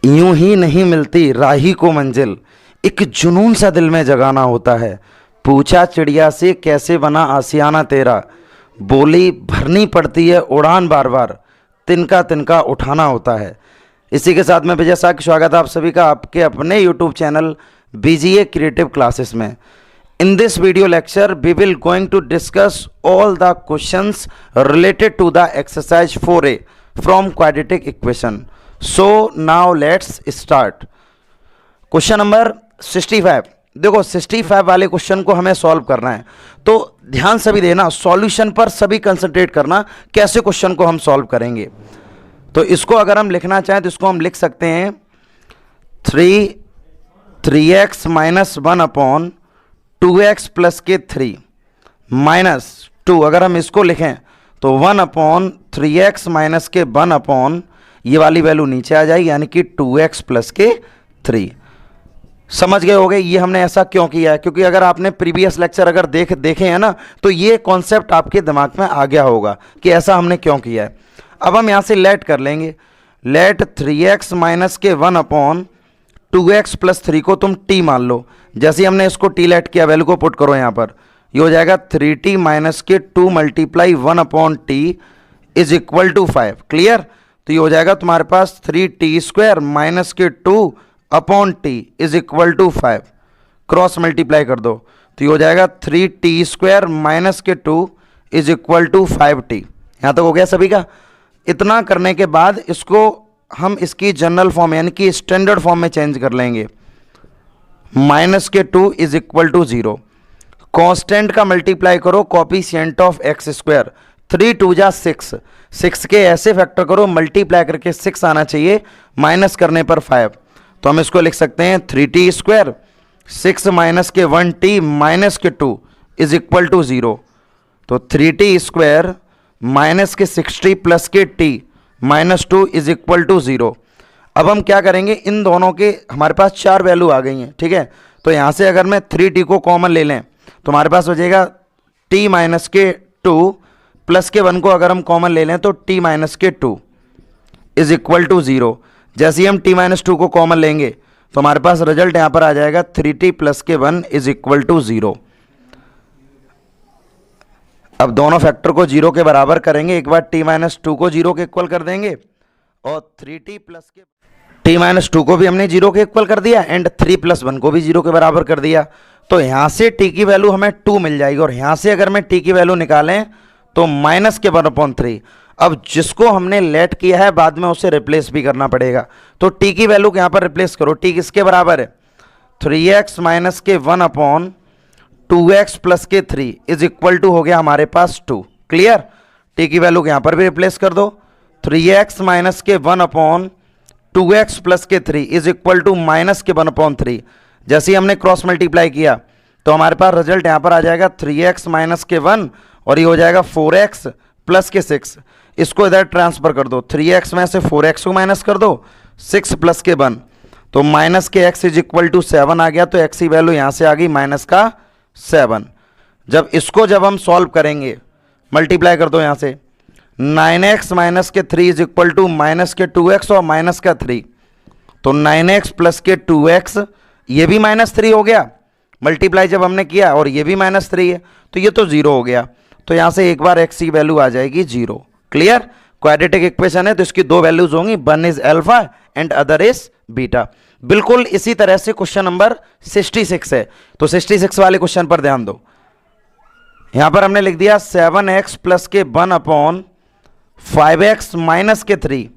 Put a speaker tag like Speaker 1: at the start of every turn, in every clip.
Speaker 1: यूं ही नहीं मिलती राही को मंजिल, एक जुनून सा दिल में जगाना होता है। पूछा चिड़िया से कैसे बना आसियाना तेरा, बोली भरनी पड़ती है उड़ान बार बार, तिनका तिनका उठाना होता है। इसी के साथ में विजय साहब स्वागत है आप सभी का आपके अपने YouTube channel BGA creative classes में। In this video lecture, we will going to discuss all the questions related to the exercise 4A from quadratic equation. So now let's start. Question number 65. देखो 65 वाले question को हमें solve करना है, तो ध्यान सभी देना, सॉल्यूशन पर सभी कंसंट्रेट करना, कैसे क्वेश्चन को हम सॉल्व करेंगे। तो इसको अगर हम लिखना चाहें तो इसको हम लिख सकते हैं 3x minus 1 upon 2x plus के 3 माइनस 2। अगर हम इसको लिखें तो 1 अपॉन 3x माइनस के 1 अपॉन ये वाली वैल्यू नीचे आ जाएगी, यानी कि 2x प्लस के 3। समझ गए होंगे ये हमने ऐसा क्यों किया है, क्योंकि अगर आपने प्रीवियस लेक्चर अगर देखे हैं ना, तो ये कॉन्सेप्ट आपके दिमाग में आ गया होगा कि ऐसा हमने क्यों किया है। अब हम यहाँ से लेट कर लेंगे, लेट 3x माइनस के 1 अपॉन 2x प्लस 3 को तुम t मान लो। जैसे हमने इसको t लेट किया, वैल्यू को पुट करो यहाँ पर, ये हो जाएगा 3t माइनस के 2 multiply 1 upon t is equal to 5। Clear. तो ये हो जाएगा तुम्हारे पास 3t स्क्वायर माइनस के 2 upon t is equal to 5। Cross multiply कर दो तो ये हो जाएगा 3t स्क्वायर माइनस के 2 इज इक्वल टू 5t। यहाँ तक हो गया सभी का। इतना करने के बाद इसको हम इसकी जनरल फॉर्म यानी कि स्टैंडर्ड फॉर्म में चेंज कर लेंगे। माइनस के 2 इज इक्वल टू 0। कॉन्स्टेंट का मल्टीप्लाई करो कॉफिशिएंट ऑफ एक्स स्क्वायर, 3 2 जा 6, 6 के ऐसे फैक्टर करो मल्टीप्लाई करके 6 आना चाहिए, माइनस करने पर 5। तो हम इसको लिख सकते हैं 3t स्क्वायर 6 माइनस के 1t माइनस के 2 इज इक्वल टू 0। तो 3t स्क्वायर माइनस के 6t प्लस के t minus 2 is equal to 0। अब हम क्या करेंगे, इन दोनों के हमारे पास 4 वैल्यू आ गई हैं, ठीक है। तो यहाँ से अगर मैं 3t को कॉमन ले लें तो हमारे पास हो जाएगा t माइनस के 2 प्लस के 1 को अगर हम कॉमन ले लें तो t माइनस के 2 इज इक्वल टू 0। जैसे ही हम t माइनस 2 को कॉमन लेंगे तो हमारे पास रिजल्ट यहाँ पर आ जाएगा 3t प्लस के 1 इज इक्वल टू 0। अब दोनों फैक्टर को 0 के बराबर करेंगे, एक बार t माइनस 2 को 0 के इक्वल कर देंगे और 3t प्लस के t माइनस 2 को भी हमने 0 के इक्वल कर दिया एंड 3 प्लस 1 को भी 0 के बराबर कर दिया। तो यहाँ से t की वैल्यू हमें 2 मिल जाएगी और यहाँ से अगर मैं t की वैल्यू निकालें तो माइनस के 1/3। अब जिसको हमने लेट किया है बाद में उसे रिप्लेस भी करना पड़ेगा, तो t की वैल्यू यहाँ पर रिप्लेस करो। t किसके बराबर है, 3x माइनस के 1 अपॉन 2x प्लस के 3 इज इक्वल टू हो गया हमारे पास 2। क्लियर। t की वैल्यू यहाँ पर भी रिप्लेस कर दो, 3x माइनस के 1 अपॉन 2x प्लस के 3 इज इक्वल टू माइनस के 1/3। जैसे ही हमने क्रॉस मल्टीप्लाई किया तो हमारे पास रिजल्ट यहाँ पर आ जाएगा 3x माइनस के 1 और ये हो जाएगा 4x प्लस के 6। इसको इधर ट्रांसफर कर दो, 3x में से 4x को माइनस कर दो, 6 प्लस के 1 तो माइनस के x इज इक्वल टू 7 आ गया। तो x की वैल्यू यहाँ से आ गई माइनस का 7। जब हम सॉल्व करेंगे, मल्टीप्लाई कर दो यहाँ से, 9x माइनस के 3 इज इक्वल टू माइनस के 2x और माइनस का 3। तो 9x प्लस के 2x ये भी -3 हो गया, मल्टीप्लाई जब हमने किया, और ये भी -3 है तो ये तो 0 हो गया। तो यहाँ से एक बार x की वैल्यू आ जाएगी 0। क्लियर। क्वाड्रेटिक इक्वेशन है तो इसकी 2 वैल्यूज होंगी, one is alpha and other is beta. बिल्कुल इसी तरह से क्वेश्चन नंबर 66 है, तो 66 वाले क्वेश्चन पर ध्यान दो। यहां पर हमने लिख दिया 7x प्लस के 1 अपॉन 5x माइनस के 3।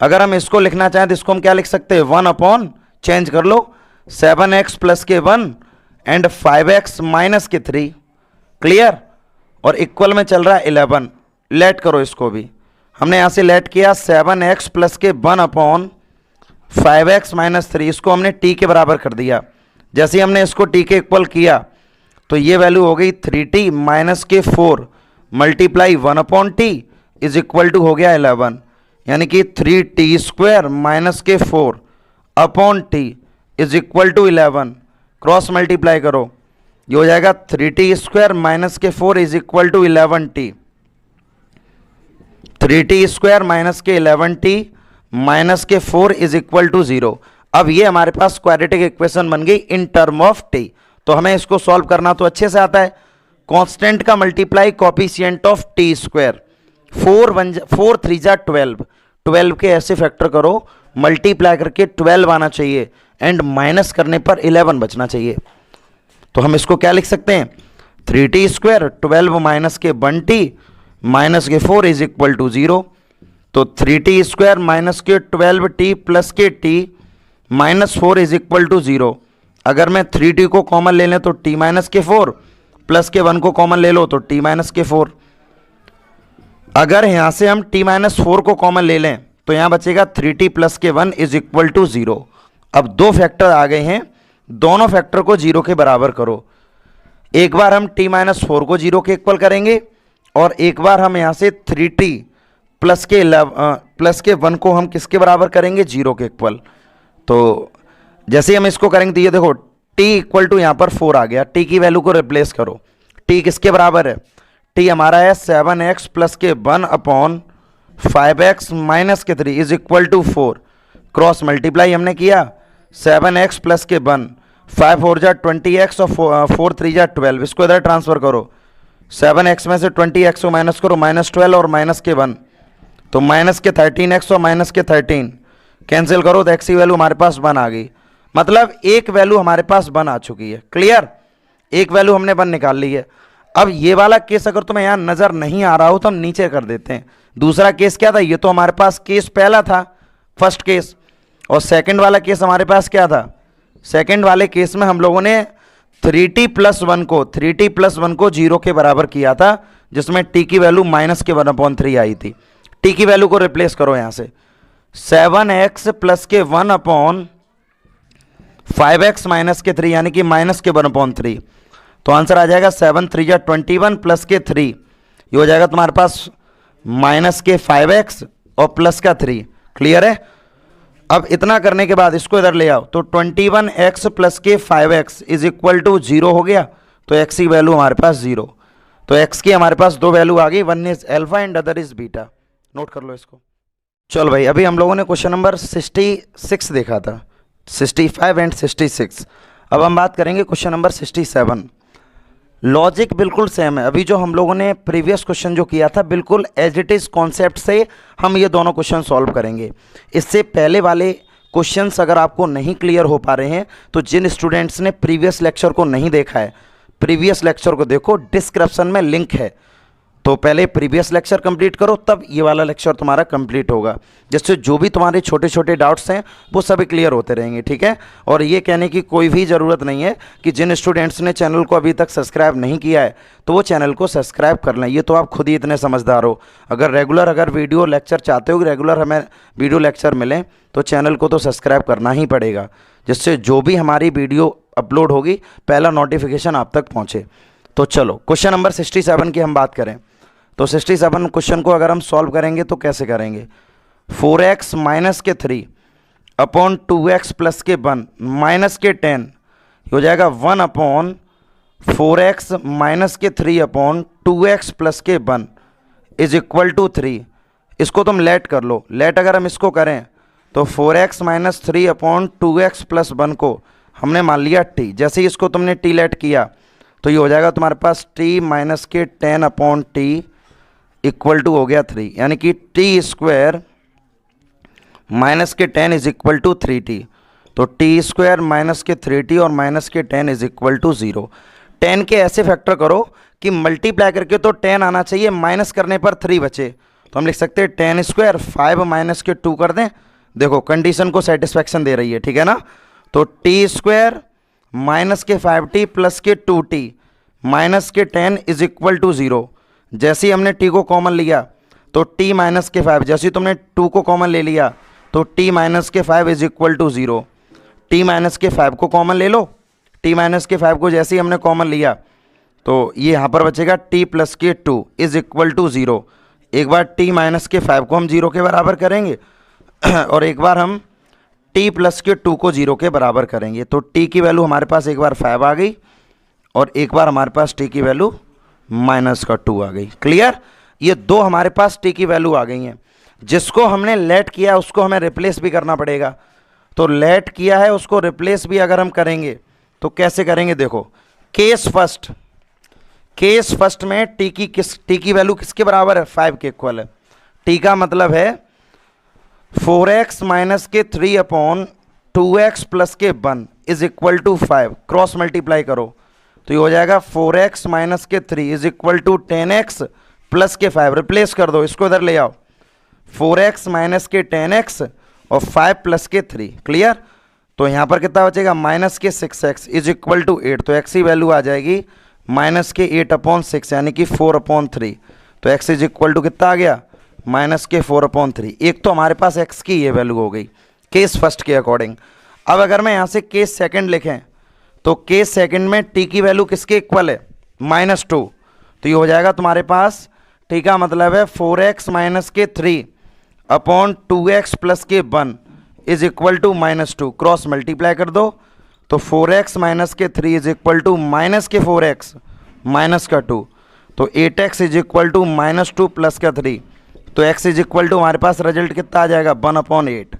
Speaker 1: अगर हम इसको लिखना चाहें तो इसको हम क्या लिख सकते हैं, 1 अपॉन चेंज कर लो 7x प्लस के 1 एंड 5x माइनस के 3। क्लियर। और इक्वल में चल रहा है 11। लेट करो इसको भी, हमने यहां से लेट किया 7x प्लस के 1 अपॉन 5x माइनस 3, इसको हमने t के बराबर कर दिया। जैसे ही हमने इसको t के इक्वल किया तो ये वैल्यू हो गई 3t माइनस के 4 multiply 1 upon t is equal to हो गया 11, यानी कि 3t स्क्वायर माइनस के 4 upon t is equal to 11। Cross multiply करो, ये हो जाएगा 3t स्क्वायर माइनस के 4 is equal to 11t। 3t square minus के 11t माइनस के 4 इज इक्वल टू 0। अब ये हमारे पास क्वाड्रेटिक इक्वेशन बन गई इन टर्म ऑफ टी। तो हमें इसको सॉल्व करना तो अच्छे से आता है। कांस्टेंट का multiply coefficient of t square, 4 3 जा 12, 12 के ऐसे फैक्टर करो, मल्टीप्लाई करके 12 आना चाहिए एंड माइनस करने पर 11 बचना चाहिए। तो हम इसको क्या लिख सकते हैं, 3t स्क्वायर 12 माइनस के 1t माइनस के 4 इज इक्वल टू 0। तो 3t स्क्वायर माइनस के 12t प्लस के t minus 4 is equal to 0। अगर मैं 3t को कॉमन ले लें तो t माइनस के 4 प्लस के 1 को कॉमन ले लो तो t माइनस के 4। अगर यहां से हम t माइनस 4 को कॉमन ले लें तो यहां बचेगा 3t प्लस के 1 इज इक्वल टू 0। अब दो फैक्टर आ गए हैं, दोनों फैक्टर को 0 के बराबर करो। एक बार हम t माइनस 4 को 0 के इक्वल करेंगे और एक बार हम यहां से 3t प्लस के 1 को हम किसके बराबर करेंगे, 0 के इक्वल। तो जैसे हम इसको करेंगे तो ये देखो t इक्वल टू यहाँ पर 4 आ गया, t की वैल्यू को रिप्लेस करो। t किसके बराबर है, t हमारा है 7x प्लस के 1 अपॉन 5x माइनस के 3 is equal to 4। Cross multiply हमने किया, 7x प्लस के 1, 5 4 जा 20x और 4 3 जा 12, इसको इधर ट्रांसफर करो। 7x में से 20x को माइनस करो, माइनस 12 और माइनस के 1, तो माइनस के 13x और माइनस के 13 कैंसिल करो तो x की वैल्यू हमारे पास 1 आ गई। मतलब एक वैल्यू हमारे पास 1 आ चुकी है। क्लियर, एक वैल्यू हमने 1 निकाल ली है। अब ये वाला केस अगर तुम्हें यहाँ नजर नहीं आ रहा हो तो हम नीचे कर देते हैं। दूसरा केस क्या था, ये तो हमारे पास केस पहला था, फर्स्ट केस, और सेकंड वाला केस हमारे पास क्या था, सेकंड वाले केस में हम लोगों ने 3t प्लस 1 को 0 के बराबर किया था, जिसमें t की वैल्यू माइनस के 1/3 आई थी। t की वैल्यू को रिप्लेस करो यहां से, 7x प्लस के 1 अपॉन 5x माइनस के 3 यानी कि माइनस के 1/3। तो आंसर आ जाएगा 7 3 जा 21 प्लस के 3, ये हो जाएगा तुम्हारे पास माइनस के 5x और प्लस का 3। क्लियर है। अब इतना करने के बाद इसको इधर ले आओ तो 21x प्लस के 5x इज इक्वल टू 0 हो गया। तो x की वैल्यू हमारे पास 0। तो x की हमारे पास दो वैल्यू आ गई, one is alpha and other is beta. Note कर लो इसको। चलो भाई, अभी हम लोगों ने क्वेश्चन नंबर 66 देखा था, 65 एंड 66। अब हम बात करेंगे क्वेश्चन नंबर 67। लॉजिक बिल्कुल सेम है। अभी जो हम लोगों ने प्रीवियस क्वेश्चन जो किया था बिल्कुल एज इट इज़ कॉन्सेप्ट से हम ये दोनों क्वेश्चन सॉल्व करेंगे। इससे पहले वाले क्वेश्चंस अगर आपको नहीं क्लियर हो पा रहे हैं तो जिन स्टूडेंट्स ने प्रीवियस लेक्चर को नहीं देखा है, प्रीवियस लेक्चर को देखो, डिस्क्रिप्शन में लिंक है। तो पहले प्रीवियस लेक्चर कंप्लीट करो, तब ये वाला लेक्चर तुम्हारा कंप्लीट होगा, जिससे जो भी तुम्हारे छोटे छोटे डाउट्स हैं वो सभी क्लियर होते रहेंगे। ठीक है। और ये कहने की कोई भी ज़रूरत नहीं है कि जिन स्टूडेंट्स ने चैनल को अभी तक सब्सक्राइब नहीं किया है तो वो चैनल को सब्सक्राइब कर लें। ये तो आप खुद ही इतने समझदार हो। अगर वीडियो लेक्चर चाहते हो कि रेगुलर हमें वीडियो लेक्चर मिलें तो चैनल को तो सब्सक्राइब करना ही पड़ेगा, जिससे जो भी हमारी वीडियो अपलोड होगी पहला नोटिफिकेशन आप तक पहुँचे। तो चलो क्वेश्चन नंबर 67 की हम बात करें तो 67 क्वेश्चन को अगर हम सॉल्व करेंगे तो कैसे करेंगे, 4x माइनस के 3 अपॉन 2x प्लस के 1 माइनस के 10 हो जाएगा 1 अपॉन 4x माइनस के 3 अपॉन 2x प्लस के 1 इज इक्वल टू 3। इसको तुम लेट कर लो। लेट अगर हम इसको करें तो 4x minus 3 upon 2x plus 1 को हमने मान लिया t। जैसे ही इसको तुमने t लेट किया तो ये हो जाएगा तुम्हारे पास t माइनस के 10 अपॉन t इक्वल टू हो गया 3, यानी कि t स्क्वायर माइनस के 10 इज इक्वल टू 3t। तो t स्क्वायर माइनस के 3t और माइनस के 10 इज इक्वल टू 0। 10 के ऐसे फैक्टर करो कि मल्टीप्लाई करके तो 10 आना चाहिए, माइनस करने पर 3 बचे। तो हम लिख सकते हैं 10 स्क्वायर 5 माइनस के 2 कर दें। देखो कंडीशन को सेटिस्फैक्शन दे रही है, ठीक है ना। तो t स्क्वायर माइनस के 5t प्लस के 2t माइनस के 10 इज इक्वल टू 0। जैसे ही हमने t को कॉमन लिया तो t माइनस के 5, जैसे ही तुमने 2 को कॉमन ले लिया तो t माइनस के 5 is equal to 0। t minus के 5 को कॉमन ले लो। t माइनस के 5 को जैसे ही हमने कॉमन लिया तो ये यहाँ पर बचेगा t प्लस के 2 इज इक्वल टू 0। एक बार t माइनस के 5 को हम 0 के बराबर करेंगे और एक बार हम t प्लस के 2 को 0 के बराबर करेंगे। तो t की वैल्यू हमारे पास एक बार 5 आ गई और एक बार हमारे पास t की वैल्यू माइनस का 2 आ गई। क्लियर। ये दो हमारे पास t की वैल्यू आ गई हैं। जिसको हमने लेट किया उसको हमें रिप्लेस भी करना पड़ेगा। तो लेट किया है उसको रिप्लेस भी अगर हम करेंगे तो कैसे करेंगे, देखो केस फर्स्ट में टी की वैल्यू किसके बराबर है, 5 के इक्वल है। टी का मतलब है 4x माइनस के 3 अपॉन 2x प्लस के 1 is equal to 5। Cross multiply करो तो ये हो जाएगा 4x माइनस के 3 is equal to 10x plus के 5। रिप्लेस कर दो, इसको इधर ले आओ, 4x माइनस के 10x और 5 प्लस के 3। क्लियर। तो यहाँ पर कितना बचेगा, माइनस के 6x इज इक्वल टू 8। तो x की वैल्यू आ जाएगी माइनस के 8 अपॉन 6 यानी कि 4 अपॉन 3। तो x इज इक्वल टू कितना आ गया, माइनस के 4 अपॉन 3। एक तो हमारे पास x की ये वैल्यू हो गई केस फर्स्ट के अकॉर्डिंग। अब अगर मैं यहाँ से केस सेकंड लिखें तो केस सेकंड में t की वैल्यू किसके इक्वल है, -2। तो ये हो जाएगा तुम्हारे पास t का मतलब है 4x माइनस के 3 अपॉन 2x प्लस के 1 is equal to -2। Cross multiply कर दो तो 4x माइनस के 3 इज इक्वल टू माइनस के 4x माइनस का 2। तो 8x is equal to -2 plus का 3। तो x इज इक्वल टू हमारे पास रिजल्ट कितना आ जाएगा, 1/8।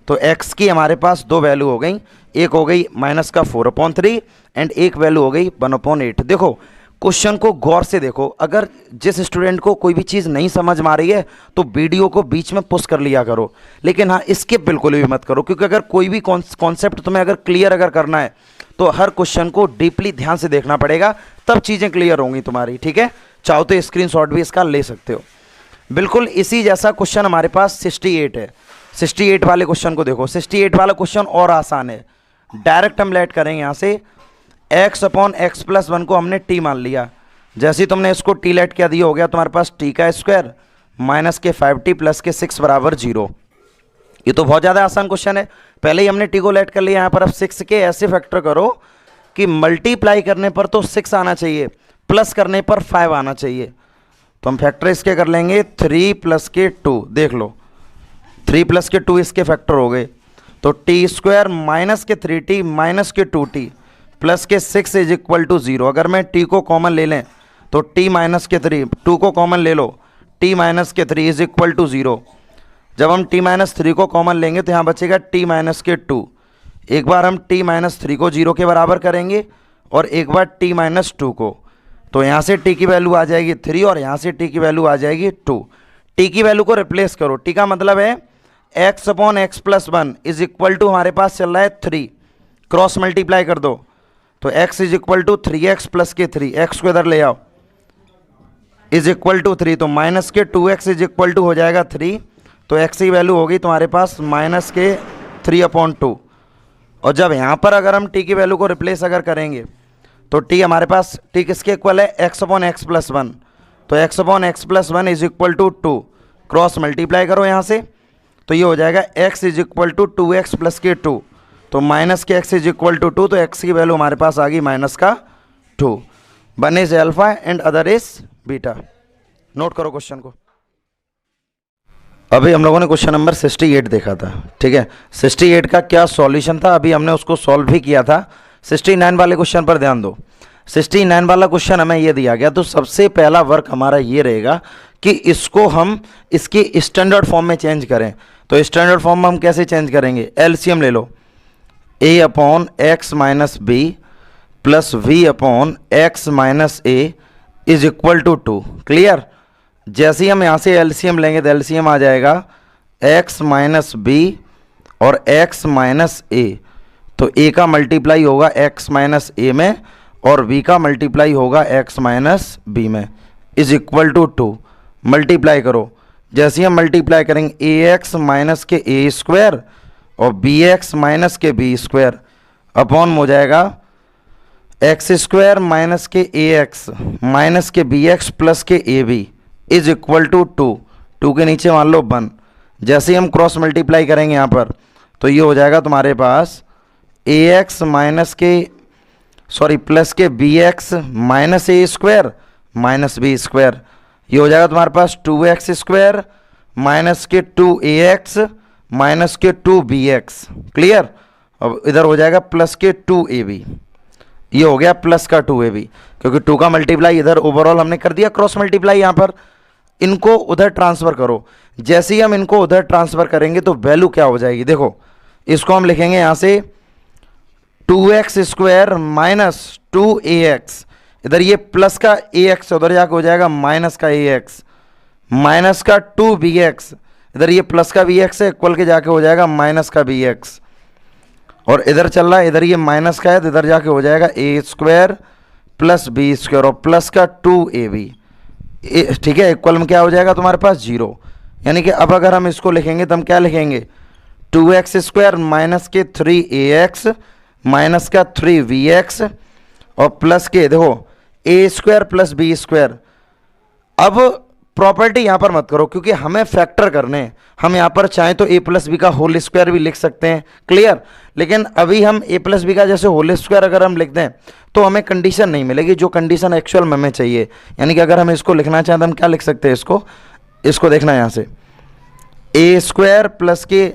Speaker 1: तो x की हमारे पास दो वैल्यू हो गई, एक हो गई माइनस का 4/3 एंड एक वैल्यू हो गई 1/8। देखो क्वेश्चन को गौर से देखो, अगर जिस स्टूडेंट को कोई भी चीज़ नहीं समझ में आ रही है तो वीडियो को बीच में पुश कर लिया करो, लेकिन हाँ स्किप बिल्कुल भी मत करो, क्योंकि अगर कोई भी कॉन्सेप्ट तुम्हें अगर क्लियर अगर करना है तो हर क्वेश्चन को डीपली ध्यान से देखना पड़ेगा, तब चीज़ें क्लियर होंगी तुम्हारी। ठीक है, चाहो तो स्क्रीनशॉट भी इसका ले सकते हो। बिल्कुल इसी जैसा क्वेश्चन हमारे पास 68 है। 68 वाले क्वेश्चन को देखो, 68 वाला क्वेश्चन और आसान है। डायरेक्ट हम लेट करेंगे यहाँ से, x अपॉन x प्लस 1 को हमने t मान लिया। जैसे ही तुमने इसको t लेट किया दिया, हो गया तुम्हारे पास t का स्क्वायर माइनस के 5t प्लस के 6 बराबर 0। ये तो बहुत ज़्यादा आसान क्वेश्चन है, पहले ही हमने t को लेट कर लिया। यहाँ पर अब 6 के ऐसे फैक्टर करो कि मल्टीप्लाई करने पर तो 6 आना चाहिए, प्लस करने पर 5 आना चाहिए। तो हम फैक्टर इसके कर लेंगे 3 प्लस के 2। देख लो 3 प्लस के 2 इसके फैक्टर हो गए, तो टी स्क्वायर माइनस के 3t माइनस के 2t प्लस के 6 इज इक्वल टू 0। अगर मैं t को कॉमन ले लें तो t माइनस के 3, 2 को कॉमन ले लो, t माइनस के 3 इज इक्वल टू 0। जब हम t माइनस 3 को कॉमन लेंगे तो यहाँ बचेगा t माइनस के 2। एक बार हम t माइनस 3 को 0 के बराबर करेंगे और एक बार t माइनस 2 को, तो यहाँ से t की वैल्यू आ जाएगी 3 और यहाँ से t की वैल्यू आ जाएगी 2। t की वैल्यू को रिप्लेस करो, t का मतलब है x upon x plus 1 is equal to हमारे पास चल रहा है 3। क्रॉस मल्टीप्लाई कर दो तो x is equal to 3x plus के 3, x को इधर ले आओ, इज इक्वल टू 3। तो माइनस के 2x इज इक्वल टू हो जाएगा 3। तो x की वैल्यू होगी तुम्हारे पास माइनस के 3/2। और जब यहाँ पर अगर हम t की वैल्यू को रिप्लेस अगर करेंगे तो t हमारे पास t किसके इक्वल है, x अपॉन x प्लस 1। तो x upon x plus 1 is equal to 2। Cross multiply करो यहाँ से तो ये हो जाएगा x is equal to 2x plus के 2। तो माइनस के x इज इक्वल टू 2, तो x की वैल्यू हमारे पास आ गई माइनस का 2। One is alpha and other is beta. Note करो क्वेश्चन को। अभी हम लोगों ने क्वेश्चन नंबर 68 देखा था, ठीक है। 68 का क्या सॉल्यूशन था, अभी हमने उसको सॉल्व भी किया था। 69 वाले क्वेश्चन पर ध्यान दो। 69 वाला क्वेश्चन हमें ये दिया गया, तो सबसे पहला वर्क हमारा ये रहेगा कि इसको हम इसके स्टैंडर्ड फॉर्म में चेंज करें। तो स्टैंडर्ड फॉर्म में हम कैसे चेंज करेंगे, एलसीएम ले लो, a upon x minus b plus v upon x minus a is equal to 2। Clear. जैसे ही हम यहाँ से एलसीएम लेंगे तो एलसीएम आ जाएगा x माइनस बी और x माइनस ए। तो a का मल्टीप्लाई होगा x माइनस ए में और v का मल्टीप्लाई होगा x माइनस बी में, इज इक्वल टू 2। मल्टीप्लाई करो, जैसे ही हम मल्टीप्लाई करेंगे ax माइनस के ए स्क्वायर और bx माइनस के बी स्क्वायर अपॉन हो जाएगा एक्स स्क्वायर माइनस के ax माइनस के bx प्लस के ab इज इक्वल टू 2। 2 के नीचे मान लो 1। जैसे ही हम क्रॉस मल्टीप्लाई करेंगे यहाँ पर तो ये हो जाएगा तुम्हारे पास ax माइनस के प्लस के bx माइनस ए स्क्वायर माइनस बी स्क्वायर, ये हो जाएगा तुम्हारे पास 2x स्क्वायर माइनस के 2ax माइनस के 2bx। क्लियर। अब इधर हो जाएगा प्लस के 2ab, ये हो गया प्लस का 2ab, क्योंकि 2 का मल्टीप्लाई इधर ओवरऑल हमने कर दिया क्रॉस मल्टीप्लाई। यहाँ पर इनको उधर ट्रांसफ़र करो। जैसे ही हम इनको उधर ट्रांसफ़र करेंगे तो वैल्यू क्या हो जाएगी, देखो इसको हम लिखेंगे यहाँ से 2x स्क्वायर माइनस 2ax, इधर ये प्लस का ax उधर जाके हो जाएगा माइनस का ax, माइनस का 2bx, इधर ये प्लस का bx है, इक्वल के जाके हो जाएगा माइनस का bx, और इधर चल रहा है, इधर ये माइनस का है तो इधर जाके हो जाएगा a square plus b square और प्लस का 2ab, ठीक है, इक्वल में क्या हो जाएगा तुम्हारे पास 0। यानी कि अब अगर हम इसको लिखेंगे तो हम क्या लिखेंगे 2x स्क्वायर माइनस के 3ax माइनस का 3bx और प्लस के देखो a square plus b square. अब प्रॉपर्टी यहाँ पर मत करो क्योंकि हमें फैक्टर करने हैं, हम यहाँ पर चाहें तो a प्लस बी का होल स्क्वायर भी लिख सकते हैं, क्लियर। लेकिन अभी हम a प्लस बी का जैसे होल स्क्वायर अगर हम लिख दें तो हमें कंडीशन नहीं मिलेगी जो कंडीशन एक्चुअल में हमें चाहिए। यानी कि अगर हम इसको लिखना चाहें तो हम क्या लिख सकते हैं, इसको देखना है यहाँ से a स्क्वायर प्लस के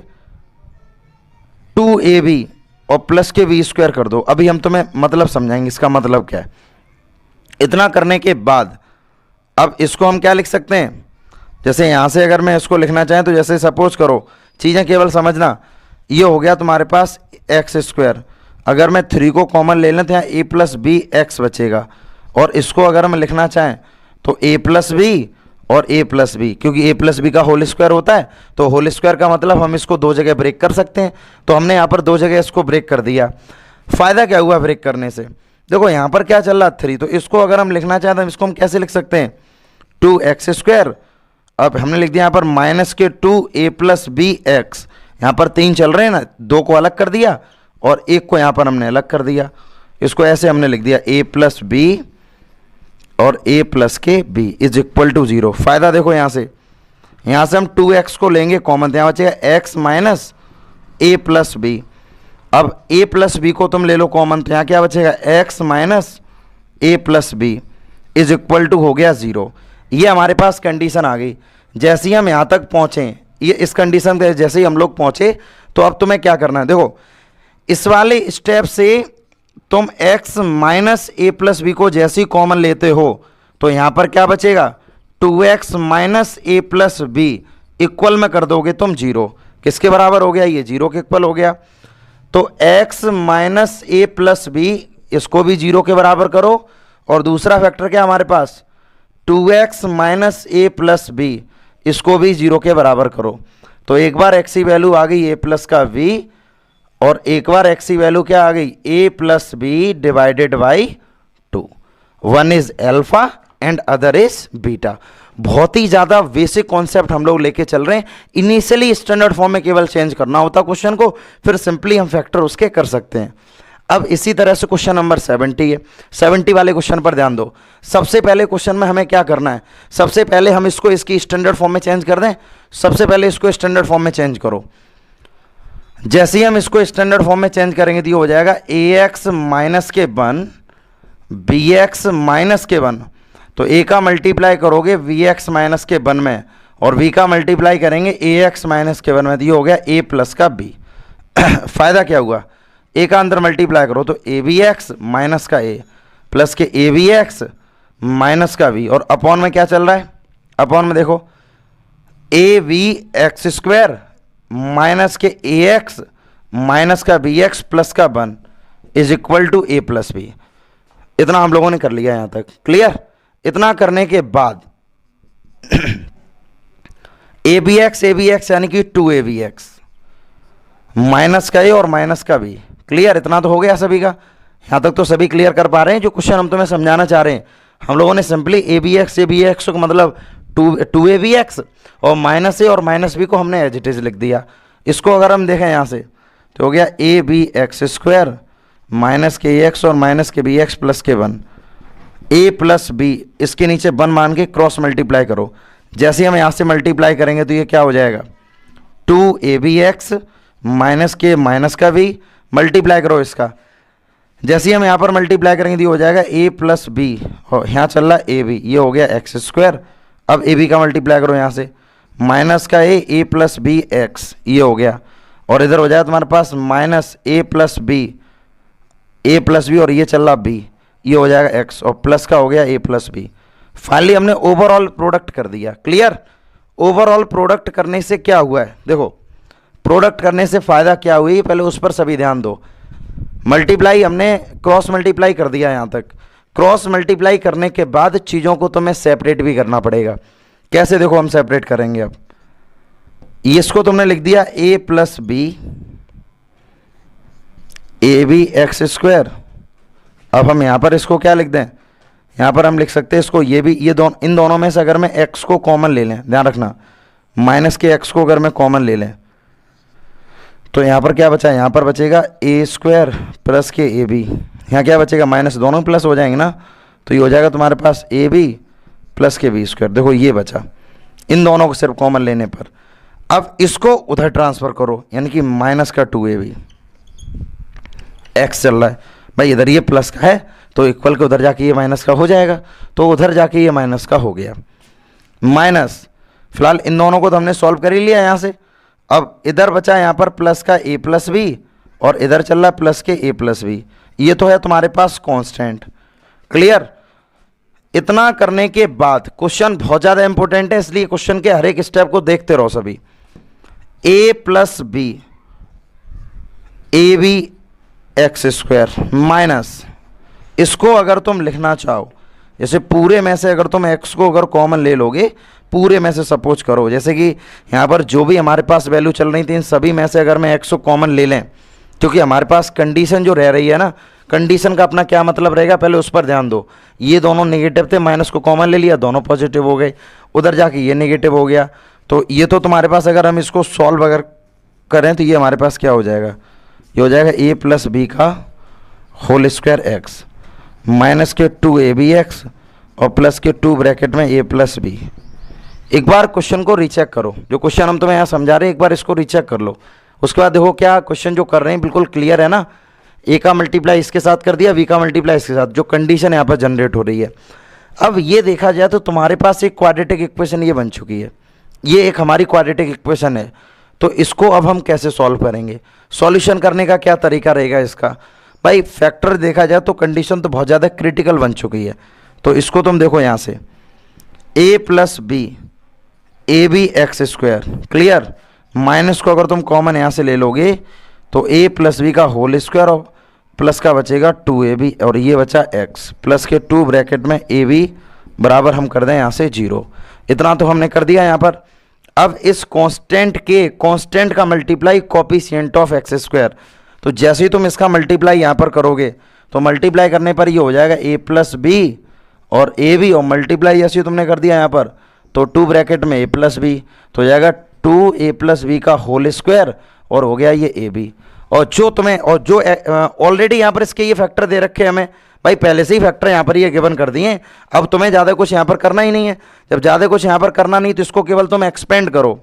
Speaker 1: 2ab और प्लस के बी स्क्वायर कर दो। अभी हम तुम्हें मतलब समझाएंगे इसका मतलब क्या है। इतना करने के बाद अब इसको हम क्या लिख सकते हैं, जैसे यहाँ से अगर मैं इसको लिखना चाहें तो जैसे सपोज करो, चीज़ें केवल समझना, ये हो गया तुम्हारे पास एक्स स्क्वायर, अगर मैं 3 को कॉमन ले लें तो यहाँ a प्लस बी एक्स बचेगा, और इसको अगर हम लिखना चाहें तो a प्लस बी और a प्लस बी, क्योंकि a प्लस बी का होल स्क्वायर होता है तो होल स्क्वायर का मतलब हम इसको 2 जगह ब्रेक कर सकते हैं, तो हमने यहाँ पर 2 जगह इसको ब्रेक कर दिया। फ़ायदा क्या हुआ ब्रेक करने से, देखो यहाँ पर क्या चल रहा 3, तो इसको अगर हम लिखना चाहें तो इसको हम कैसे लिख सकते हैं 2x स्क्वायर, अब हमने लिख दिया यहाँ पर माइनस के 2a प्लस बी एक्स, यहाँ पर 3 चल रहे हैं ना, 2 को अलग कर दिया और 1 को यहाँ पर हमने अलग कर दिया, इसको ऐसे हमने लिख दिया a प्लस बी और a प्लस के b इज इक्वल टू 0। फ़ायदा देखो यहाँ से हम 2x को लेंगे कॉमन, तो यहाँ बचेगा x minus a plus b. अब a प्लस बी को तुम ले लो कॉमन, तो यहाँ क्या बचेगा x minus a plus b is equal to हो गया 0। ये हमारे पास कंडीशन आ गई। जैसे ही हम यहाँ तक पहुँचे, ये इस कंडीशन पे जैसे ही हम लोग पहुँचे तो अब तुम्हें क्या करना है, देखो इस वाले स्टेप से तुम x minus a plus b को जैसे ही कॉमन लेते हो तो यहाँ पर क्या बचेगा 2x minus a plus b equal में कर दोगे तुम 0, किसके बराबर हो गया, ये 0 के इक्वल हो गया। तो x minus a plus b इसको भी 0 के बराबर करो, और दूसरा फैक्टर क्या हमारे पास 2x minus a plus b इसको भी 0 के बराबर करो। तो एक बार x की वैल्यू आ गई a प्लस का v, और एक बार x की वैल्यू क्या आ गई a plus b divided by 2। One is alpha and other is beta. बहुत ही ज़्यादा बेसिक कॉन्सेप्ट हम लोग लेके चल रहे हैं। इनिशियली स्टैंडर्ड फॉर्म में केवल चेंज करना होता क्वेश्चन को, फिर सिंपली हम फैक्टर उसके कर सकते हैं। अब इसी तरह से क्वेश्चन नंबर 70 है। 70 वाले क्वेश्चन पर ध्यान दो। सबसे पहले क्वेश्चन में हमें क्या करना है, सबसे पहले हम इसको इसकी स्टैंडर्ड फॉर्म में चेंज कर दें। सबसे पहले इसको स्टैंडर्ड फॉर्म में चेंज करो। जैसे ही हम इसको स्टैंडर्ड फॉर्म में चेंज करेंगे तो ये हो जाएगा ax माइनस के 1 bx माइनस के 1, तो a का मल्टीप्लाई करोगे vx माइनस के 1 में, और v का मल्टीप्लाई करेंगे ax माइनस के 1 में, तो ये हो गया a प्लस का b। फ़ायदा क्या हुआ, a का अंदर मल्टीप्लाई करो तो abx माइनस का a प्लस के abx माइनस का v, और अपॉन में क्या चल रहा है, अपॉन में देखो avx स्क्वायर माइनस के ax माइनस का bx प्लस का 1 is equal to a plus b. इतना हम लोगों ने कर लिया यहाँ तक, क्लियर। इतना करने के बाद abx यानी कि 2abx माइनस का a और माइनस का b, क्लियर। इतना तो हो गया सभी का, यहाँ तक तो सभी क्लियर कर पा रहे हैं। जो क्वेश्चन हम तुम्हें समझाना चाह रहे हैं, हम लोगों ने सिंपली abx का मतलब 2abx और माइनस ए और माइनस बी को हमने एज इट इज लिख दिया। इसको अगर हम देखें यहाँ से तो हो गया abx स्क्वायर माइनस के ax और माइनस के bx प्लस के 1 a प्लस बी, इसके नीचे 1 मान के क्रॉस मल्टीप्लाई करो। जैसे ही हम यहाँ से मल्टीप्लाई करेंगे तो ये क्या हो जाएगा 2abx माइनस के माइनस का b, मल्टीप्लाई करो इसका। जैसे ही हम यहाँ पर मल्टीप्लाई करेंगे तो ये हो जाएगा a प्लस बी, और यहाँ चल रहा है ab, ये हो गया x स्क्वायर। अब ab का मल्टीप्लाई करो यहाँ से, माइनस का a प्लस बी एक्स, ये हो गया, और इधर हो जाएगा तुम्हारे पास माइनस a प्लस बी और ये चल रहा b, ये हो जाएगा x, और प्लस का हो गया a प्लस बी। फाइनली हमने ओवरऑल प्रोडक्ट कर दिया, क्लियर। ओवरऑल प्रोडक्ट करने से क्या हुआ है, देखो प्रोडक्ट करने से फ़ायदा क्या हुई, पहले उस पर सभी ध्यान दो। मल्टीप्लाई हमने क्रॉस मल्टीप्लाई कर दिया यहाँ तक। क्रॉस मल्टीप्लाई करने के बाद चीज़ों को तुम्हें सेपरेट भी करना पड़ेगा। कैसे, देखो हम सेपरेट करेंगे। अब इसको तुमने लिख दिया a plus b a b x square. अब हम यहाँ पर इसको क्या लिख दें, यहाँ पर हम लिख सकते हैं इसको ये भी, ये दोनों, इन दोनों में से अगर मैं x को कॉमन ले लें, ध्यान रखना माइनस के x को अगर मैं कॉमन ले लें तो यहाँ पर क्या बचा, यहाँ पर बचेगा ए स्क्वायर प्लस के ए बी। यहाँ क्या बचेगा, माइनस, दोनों प्लस हो जाएंगे ना, तो ये हो जाएगा तुम्हारे पास ए बी प्लस के बी स्क्वायर। देखो ये बचा इन दोनों को सिर्फ कॉमन लेने पर। अब इसको उधर ट्रांसफ़र करो, यानी कि माइनस का 2ab, एक्स चल रहा है भाई, इधर ये प्लस का है तो इक्वल के उधर जाके ये माइनस का हो जाएगा, तो उधर जाके ये माइनस का हो गया। माइनस, फिलहाल इन दोनों को तो हमने सॉल्व कर ही लिया यहाँ से। अब इधर बचा यहाँ पर प्लस का a प्लस बी और इधर चल रहा है प्लस के a प्लस बी। ये तो है तुम्हारे पास कांस्टेंट। क्लियर। इतना करने के बाद क्वेश्चन बहुत ज़्यादा इंपॉर्टेंट है, इसलिए क्वेश्चन के हर एक स्टेप को देखते रहो सभी। a plus b a b x square minus, इसको अगर तुम लिखना चाहो, जैसे पूरे में से अगर तुम x को अगर कॉमन ले लोगे, पूरे में से सपोज करो, जैसे कि यहाँ पर जो भी हमारे पास वैल्यू चल रही थी इन सभी में से अगर मैं x को कॉमन ले लें, क्योंकि हमारे पास कंडीशन जो रह रही है ना, कंडीशन का अपना क्या मतलब रहेगा, पहले उस पर ध्यान दो। ये दोनों नेगेटिव थे, माइनस को कॉमन ले लिया, दोनों पॉजिटिव हो गए, उधर जाके ये नेगेटिव हो गया, तो ये तो तुम्हारे पास अगर हम इसको सॉल्व अगर करें तो ये हमारे पास क्या हो जाएगा, ये हो जाएगा a प्लस बी का होल स्क्वायर एक्स माइनस के 2ab(x) और प्लस के 2 ब्रैकेट में a प्लस बी। एक बार क्वेश्चन को रीचेक करो, जो क्वेश्चन हम तुम्हें यहाँ समझा रहे हैं एक बार इसको रीचेक कर लो। उसके बाद देखो क्या क्वेश्चन जो कर रहे हैं बिल्कुल क्लियर है ना। a का मल्टीप्लाई इसके साथ कर दिया, b का मल्टीप्लाई इसके साथ, जो कंडीशन यहाँ पर जनरेट हो रही है। अब ये देखा जाए तो तुम्हारे पास एक क्वाड्रेटिक इक्वेशन ये बन चुकी है, ये एक हमारी क्वाड्रेटिक इक्वेशन है। तो इसको अब हम कैसे सॉल्व करेंगे, सॉल्यूशन करने का क्या तरीका रहेगा इसका। भाई फैक्टर देखा जाए तो कंडीशन तो बहुत ज़्यादा क्रिटिकल बन चुकी है, तो इसको तुम देखो यहाँ से a plus b a b x square, clear. Minus को अगर तुम कॉमन यहाँ से ले लोगे तो a प्लस बी का होल स्क्वायर और प्लस का बचेगा 2ab और ये बचा x प्लस के 2 ब्रैकेट में ab बराबर हम कर दें यहाँ से 0। इतना तो हमने कर दिया यहाँ पर। अब इस कांस्टेंट का multiply coefficient of x square, तो जैसे ही तुम इसका मल्टीप्लाई यहाँ पर करोगे तो मल्टीप्लाई करने पर ये हो जाएगा a प्लस बी और ए बी, और मल्टीप्लाई जैसे ही तुमने कर दिया यहाँ पर तो 2 ब्रैकेट में a प्लस बी, तो हो जाएगा 2a प्लस बी का होल स्क्वायर और हो गया ये ए बी। और जो तुम्हें और जो ऑलरेडी यहाँ पर इसके ये फैक्टर दे रखे हैं हमें, भाई पहले से ही फैक्टर यहाँ पर ये गिवन कर दिए हैं, अब तुम्हें ज़्यादा कुछ यहाँ पर करना ही नहीं है। जब ज़्यादा कुछ यहाँ पर करना नहीं तो इसको केवल तुम एक्सपेंड करो।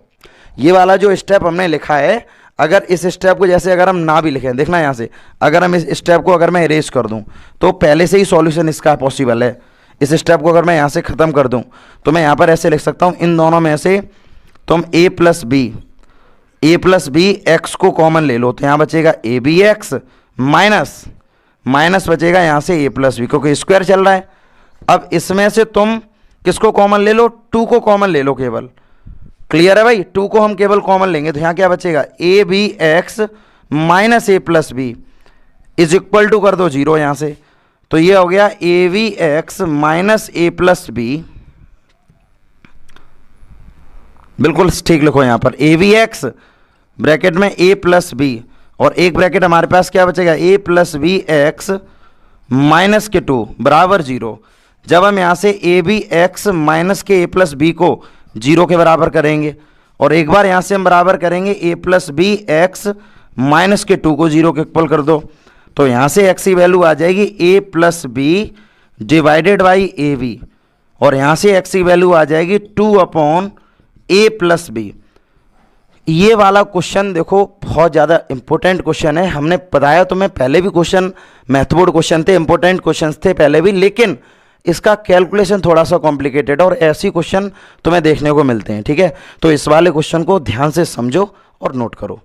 Speaker 1: ये वाला जो स्टेप हमने लिखा है, अगर इस स्टेप को जैसे अगर हम ना भी लिखें, देखना यहाँ से, अगर हम इस स्टेप को अगर मैं इरेज कर दूँ तो पहले से ही सॉल्यूशन इसका पॉसिबल है। इस स्टेप को अगर मैं यहाँ से ख़त्म कर दूँ तो मैं यहाँ पर ऐसे लिख सकता हूँ, इन दोनों में से तुम a प्लस बी एक्स को कॉमन ले लो तो यहाँ बचेगा ए बी एक्स माइनस बचेगा यहाँ से a प्लस बी, क्योंकि स्क्वायर चल रहा है। अब इसमें से तुम किसको कॉमन ले लो, 2 को कॉमन ले लो केवल। क्लियर है भाई, 2 को हम केवल कॉमन लेंगे तो यहाँ क्या बचेगा, a b x minus a plus b is equal to कर दो 0 यहाँ से, तो ये हो गया a b x minus a plus b. बिल्कुल ठीक लिखो यहाँ पर, ए बी एक्स ब्रैकेट में a प्लस बी और एक ब्रैकेट हमारे पास क्या बचेगा, a plus b x minus के 2 बराबर 0। जब हम यहाँ से ए बी एक्स माइनस के a प्लस बी को 0 के बराबर करेंगे और एक बार यहाँ से हम बराबर करेंगे a plus b x minus के 2 को 0 के इक्वल कर दो, तो यहाँ से x की वैल्यू आ जाएगी a plus b divided by a b, और यहाँ से x की वैल्यू आ जाएगी 2/a प्लस बी। ये वाला क्वेश्चन देखो बहुत ज़्यादा इंपॉर्टेंट क्वेश्चन है। हमने बताया तुम्हें पहले भी क्वेश्चन महत्वपूर्ण क्वेश्चन थे, इंपॉर्टेंट क्वेश्चन थे पहले भी, लेकिन इसका कैलकुलेशन थोड़ा सा कॉम्प्लिकेटेड है और ऐसी क्वेश्चन तुम्हें देखने को मिलते हैं। ठीक है, तो इस वाले क्वेश्चन को ध्यान से समझो और नोट करो।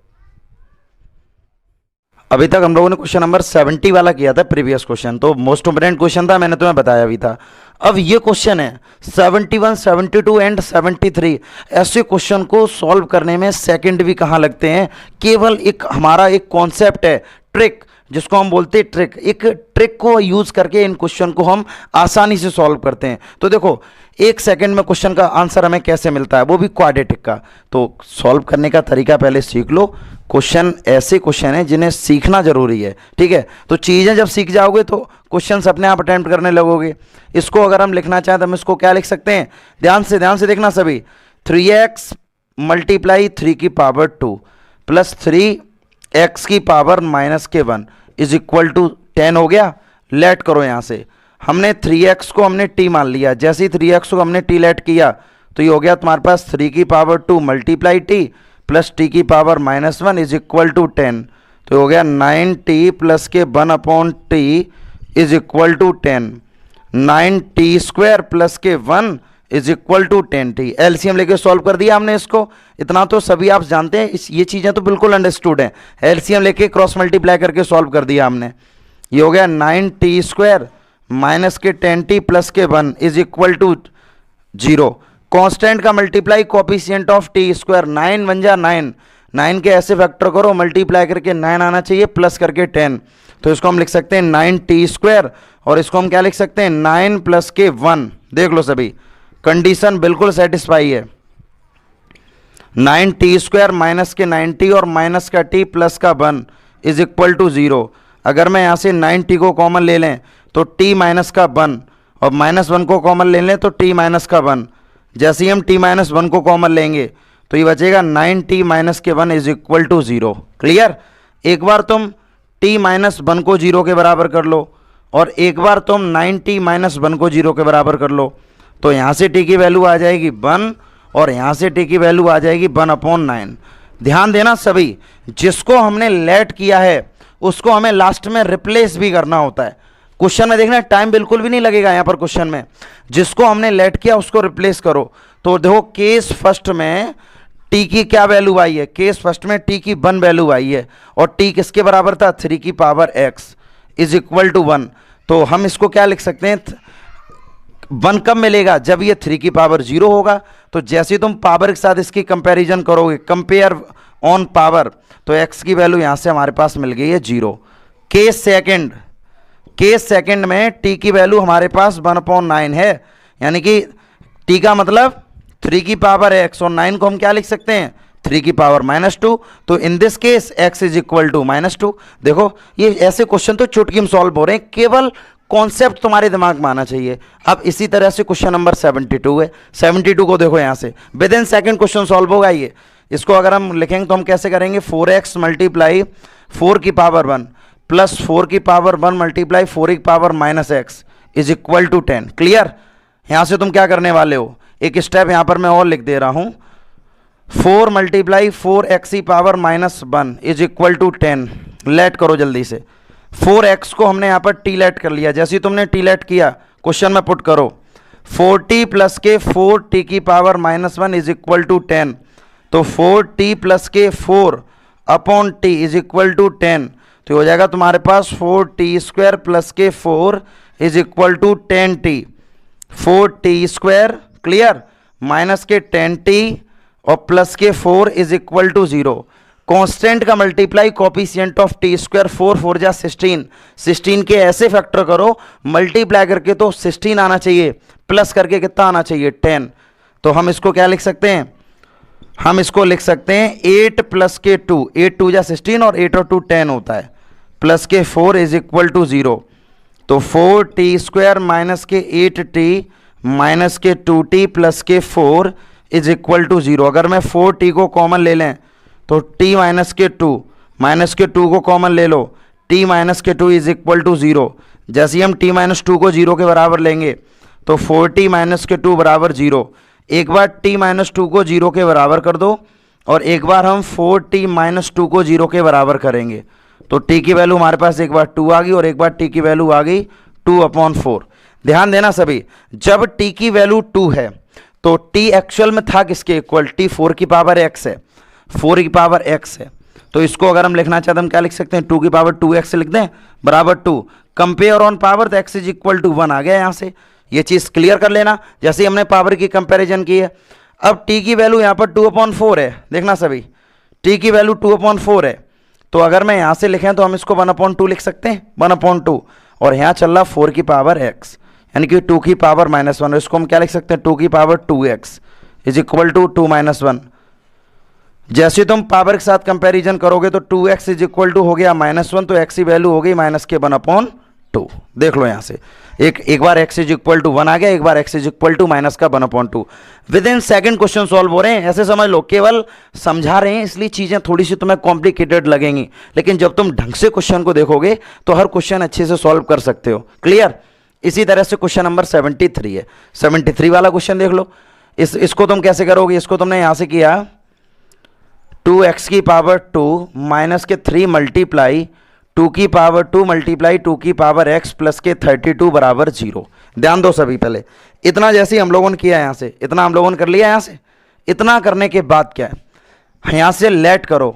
Speaker 1: अभी तक हम लोगों ने क्वेश्चन नंबर 70 वाला किया था प्रीवियस क्वेश्चन, तो मोस्ट इंपोर्टेंट क्वेश्चन था, मैंने तुम्हें बताया भी था। अब ये क्वेश्चन है 71, 72 एंड 73। ऐसे क्वेश्चन को सॉल्व करने में सेकंड भी कहाँ लगते हैं, केवल एक हमारा एक कॉन्सेप्ट है, ट्रिक, जिसको हम बोलते हैं ट्रिक। एक ट्रिक को यूज करके इन क्वेश्चन को हम आसानी से सॉल्व करते हैं। तो देखो 1 सेकंड में क्वेश्चन का आंसर हमें कैसे मिलता है, वो भी क्वाड्रेटिक का। तो सॉल्व करने का तरीका पहले सीख लो। क्वेश्चन ऐसे क्वेश्चन है जिन्हें सीखना जरूरी है, ठीक है। तो चीज़ें जब सीख जाओगे तो क्वेश्चन अपने आप अटेम्प्ट करने लगोगे। इसको अगर हम लिखना चाहें तो हम इसको क्या लिख सकते हैं, ध्यान से देखना सभी। 3x मल्टीप्लाई 3 की पावर 2 प्लस 3x की पावर -1 इज इक्वल टू 10 हो गया। लेट करो यहाँ से, हमने 3x को हमने t मान लिया, जैसे ही 3x को हमने t लेट किया तो ये हो गया तुम्हारे पास 3 की power 2 multiply t plus t की पावर -1 इज इक्वल टू 10। तो हो गया 9t प्लस के 1/t is equal to 10। 9t square plus के 1 is equal to 10t। LCM लेके सॉल्व कर दिया हमने इसको। इतना तो सभी आप जानते हैं, ये चीज़ें तो बिल्कुल अंडरस्टूड हैं। एलसीएम लेके क्रॉस मल्टीप्लाई करके सॉल्व कर दिया हमने। ये हो गया 9t स्क्वायर माइनस के 10t प्लस के 1 इज इक्वल टू 0। कांस्टेंट का multiply coefficient of t square, 9 1 जा 9, 9 के ऐसे फैक्टर करो, मल्टीप्लाई करके 9 आना चाहिए प्लस करके 10। तो इसको हम लिख सकते हैं 9t स्क्वायर, और इसको हम क्या लिख सकते हैं 9 प्लस के 1। देख लो सभी, कंडीशन बिल्कुल सेटिस्फाई है। 9t स्क्वायर माइनस के 9t और माइनस का t प्लस का 1 इज इक्वल टू 0। अगर मैं यहाँ से 9t को कॉमन ले लें तो t माइनस का 1, और -1 को कॉमन ले लें तो t माइनस का 1। जैसे ही हम t माइनस 1 को कॉमन लेंगे तो ये बचेगा 9t माइनस के 1 इज इक्वल टू 0। क्लियर। एक बार तुम t माइनस 1 को 0 के बराबर कर लो, और एक बार तुम 9t माइनस 1 को 0 के बराबर कर लो, तो यहाँ से t की वैल्यू आ जाएगी 1, और यहाँ से t की वैल्यू आ जाएगी 1/9। ध्यान देना सभी, जिसको हमने लेट किया है उसको हमें लास्ट में रिप्लेस भी करना होता है। क्वेश्चन में देखना टाइम बिल्कुल भी नहीं लगेगा यहाँ पर। क्वेश्चन में जिसको हमने लेट किया उसको रिप्लेस करो। तो देखो केस फर्स्ट में t की क्या वैल्यू आई है, केस फर्स्ट में t की 1 वैल्यू आई है, और t किसके बराबर था 3 की power x is equal to 1। तो हम इसको क्या लिख सकते हैं, 1 कब मिलेगा, जब ये 3 की पावर 0 होगा। तो जैसे तुम पावर के साथ इसकी कंपैरिजन करोगे, कंपेयर ऑन पावर, तो x की वैल्यू यहाँ से हमारे पास मिल गई है 0। केस सेकंड में t की वैल्यू हमारे पास 1/9 है, यानी कि t का मतलब 3 की पावर x, और 9 को हम क्या लिख सकते हैं 3 की पावर -2। तो in this case x is equal to -2। देखो ये ऐसे क्वेश्चन तो चुटकी में सॉल्व हो रहे हैं, केवल कॉन्सेप्ट तुम्हारे दिमाग में आना चाहिए। अब इसी तरह से क्वेश्चन नंबर 72 है। 72 को देखो यहाँ से with in second question solve होगा ये। इसको अगर हम लिखेंगे तो हम कैसे करेंगे, 4x मल्टीप्लाई 4 की पावर 1 प्लस 4 की पावर 1 मल्टीप्लाई 4 की power -x is equal to 10। Clear. यहाँ से तुम क्या करने वाले हो, एक स्टेप यहाँ पर मैं और लिख दे रहा हूँ, 4 मल्टीप्लाई 4x की power -1 is equal to 10। Late करो जल्दी से, 4x को हमने यहाँ पर t लेट कर लिया। जैसे ही तुमने t लेट किया क्वेश्चन में पुट करो, 4t प्लस के 4t की पावर -1 इज इक्वल टू 10। तो 4t प्लस के 4/t इज इक्वल टू 10। तो हो जाएगा तुम्हारे पास 4t स्क्वायर प्लस के 4 is equal to 10t। 4t square, clear, minus के 10t और प्लस के 4 इज इक्वल टू 0। कांस्टेंट का multiply coefficient of t square, 4 4 जा 16, 16 के ऐसे फैक्टर करो, मल्टीप्लाई करके तो 16 आना चाहिए, प्लस करके कितना आना चाहिए 10। तो हम इसको क्या लिख सकते हैं, हम इसको लिख सकते हैं 8 प्लस के 2, 8 2 जा 16 और 8 और 2 10 होता है, प्लस के 4 इज इक्वल टू 0। तो 4t स्क्वायर माइनस के 8t माइनस के 2t प्लस के 4 इज इक्वल टू 0। अगर मैं 4t को कॉमन ले लें तो t माइनस के 2 को कॉमन ले लो, t माइनस के 2 इज इक्वल टू 0। जैसे ही हम t माइनस 2 को 0 के बराबर लेंगे तो 4t माइनस के 2 बराबर 0। एक बार t माइनस 2 को 0 के बराबर कर दो, और एक बार हम 4t माइनस 2 को 0 के बराबर करेंगे, तो t की वैल्यू हमारे पास एक बार 2 आ गई और एक बार t की वैल्यू आ गई 2/4। ध्यान देना सभी, जब t की वैल्यू 2 है तो t एक्चुअल में था किसके इक्वल, t 4 की पावर x है, 4 की पावर x है। तो इसको अगर हम लिखना चाहते हैं हम क्या लिख सकते हैं, 2 की पावर 2x लिख दें बराबर 2। कंपेयर ऑन पावर तो x इज इक्वल टू 1 आ गया यहाँ से। ये चीज़ क्लियर कर लेना जैसे ही हमने पावर की कंपैरिजन की है। अब t की वैल्यू यहाँ पर 2/4 है, देखना सभी, t की वैल्यू 2/4 है। तो अगर मैं यहाँ से लिखें तो हम इसको 1/2 लिख सकते हैं, 1/2, और यहाँ चल रहा 4 की पावर x यानी कि 2 की पावर -1, इसको हम क्या लिख सकते हैं, 2 की power 2x is equal to 2 - 1। जैसे तुम पावर के साथ कंपैरिजन करोगे तो 2x इज इक्वल टू हो गया -1, तो x की वैल्यू हो गई माइनस के 1/2। देख लो यहाँ से एक बार x इज इक्वल टू 1 आ गया, एक बार x is equal to minus का 1/2। With in second question solve हो रहे हैं, ऐसे समझ लो, केवल समझा रहे हैं इसलिए चीज़ें थोड़ी सी तुम्हें कॉम्प्लिकेटेड लगेंगी, लेकिन जब तुम ढंग से क्वेश्चन को देखोगे तो हर क्वेश्चन अच्छे से सॉल्व कर सकते हो। क्लियर? इसी तरह से क्वेश्चन नंबर 73 है, 73 वाला क्वेश्चन देख लो। इसको तुम कैसे करोगे, इसको तुमने यहाँ से किया 2x की पावर 2 माइनस के 3 मल्टीप्लाई 2 की पावर 2 मल्टीप्लाई 2 की पावर x प्लस के 32 बराबर 0। ध्यान दो सभी, पहले इतना जैसे हम लोगों ने किया यहाँ से, इतना हम लोगों ने कर लिया यहाँ से। इतना करने के बाद क्या है, यहाँ से लेट करो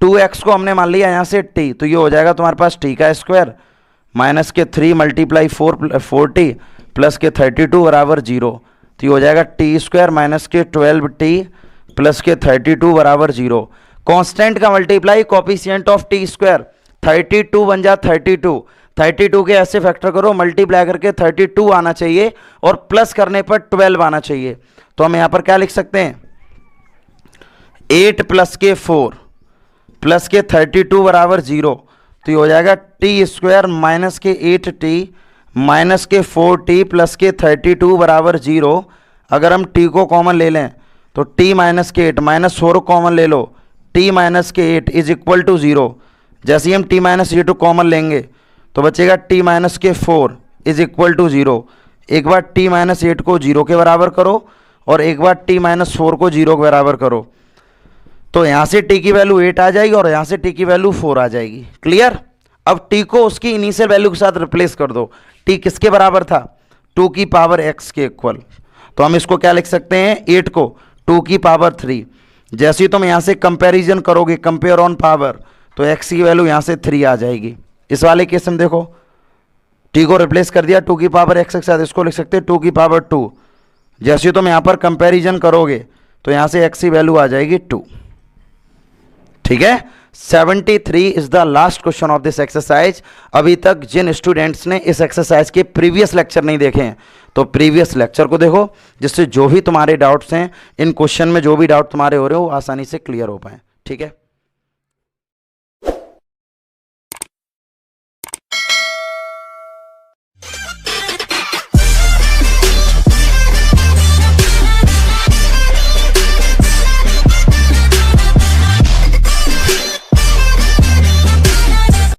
Speaker 1: 2x को हमने मान लिया यहाँ से t, तो ये हो जाएगा तुम्हारे पास t का स्क्वायर माइनस के 3 मल्टीप्लाई 4t प्लस के 32 बराबर 0, तो ये हो जाएगा t स्क्वायर माइनस के 12t प्लस के 32 बराबर 0। कांस्टेंट का multiply coefficient of t square, 32 बन जा 32 के ऐसे फैक्टर करो, मल्टीप्लाई करके 32 आना चाहिए और प्लस करने पर 12 आना चाहिए। तो हम यहाँ पर क्या लिख सकते हैं, 8 प्लस के 4 प्लस के 32 बराबर 0, तो ये हो जाएगा टी स्क्वायर माइनस के 8t माइनस के 4t प्लस के 32 बराबर 0। अगर हम t को कॉमन ले लें तो t माइनस के 8 माइनस 4 कॉमन ले लो, t माइनस के 8 इज इक्वल टू 0। जैसे ही हम t माइनस 8 कॉमन लेंगे तो बचेगा t माइनस के 4 इज इक्वल टू 0। एक बार t माइनस 8 को 0 के बराबर करो और एक बार t माइनस 4 को 0 के बराबर करो, तो यहाँ से t की वैल्यू 8 आ जाएगी और यहाँ से t की वैल्यू 4 आ जाएगी। क्लियर? अब t को उसकी इनिशियल वैल्यू के साथ रिप्लेस कर दो। t किसके बराबर था, 2 की पावर x के इक्वल, तो हम इसको क्या लिख सकते हैं, 8 को 2 की पावर 3। जैसे ही तुम यहाँ से कंपैरिजन करोगे, कंपेयर ऑन पावर, तो x की वैल्यू यहाँ से 3 आ जाएगी। इस वाले केस में देखो t को रिप्लेस कर दिया 2 की पावर x के साथ, इसको लिख सकते हैं 2 की पावर 2। जैसे ही तुम यहाँ पर कंपैरिजन करोगे तो यहाँ से x की वैल्यू आ जाएगी 2। ठीक है, 73 is the last question of this exercise. अभी तक जिन स्टूडेंट्स ने इस एक्सरसाइज के प्रीवियस लेक्चर नहीं देखे हैं तो प्रीवियस लेक्चर को देखो, जिससे जो भी तुम्हारे डाउट्स हैं इन क्वेश्चन में, जो भी डाउट तुम्हारे हो रहे हो आसानी से क्लियर हो पाए। ठीक है।